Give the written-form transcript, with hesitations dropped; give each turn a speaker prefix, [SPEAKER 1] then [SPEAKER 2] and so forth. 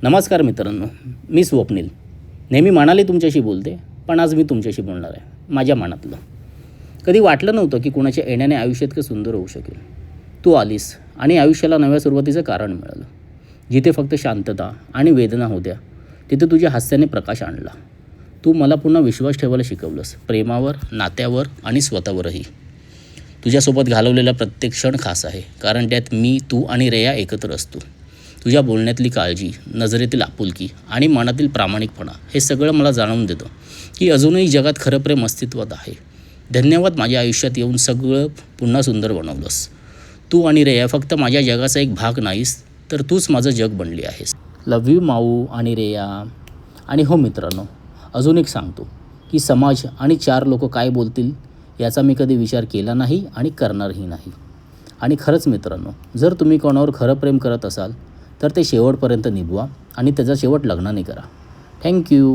[SPEAKER 1] नमस्कार मित्रांनो, मी स्वप्नील. नेहमी मनाली तुमच्याशी बोलते, पण आज मी तुमच्याशी बोलणार आहे, माझ्या मनातलं. कधी वाटलं नव्हतं की कुणाच्या येण्याने आयुष्य इतकं सुंदर होऊ शकेल. तू आलीस आणि आयुष्याला नव्या सुरुवातीचं कारण मिळालं. जिथे फक्त शांतता आणि वेदना होत्या, तिथे तुझ्या हास्याने प्रकाश आणला. तू मला पुन्हा विश्वास ठेवायला शिकवलंस, प्रेमावर, नात्यावर आणि स्वतःवरही. तुझ्यासोबत घालवलेला प्रत्येक क्षण खास आहे, कारण त्यात मी, तू आणि रेया एकत्र असतो. तुझ्या बोलण्यातली काळजी, नजरेतील आपुलकी आणि मनातील प्रामाणिकपणा हे सगळं मला जाणवून देतं की अजूनही जगात खरं प्रेम अस्तित्वात आहे. धन्यवाद, माझ्या आयुष्यात येऊन सगळं पुन्हा सुंदर बनवलंस. तू आणि रेया फक्त माझ्या जगाचा एक भाग नाहीस, तर तूच माझं जग बनली आहेस. लव्ह यू माऊ आणि रेया. आणि हो मित्रांनो, अजून एक सांगतो की समाज आणि चार लोक काय बोलतील याचा मी कधी विचार केला नाही आणि करणारही नाही. आणि खरंच मित्रांनो, जर तुम्ही कोणावर खरं प्रेम करत असाल तर ते शेवटपर्यंत निभवा आणि त्याचा शेवट लग्नाने करा. थँक्यू.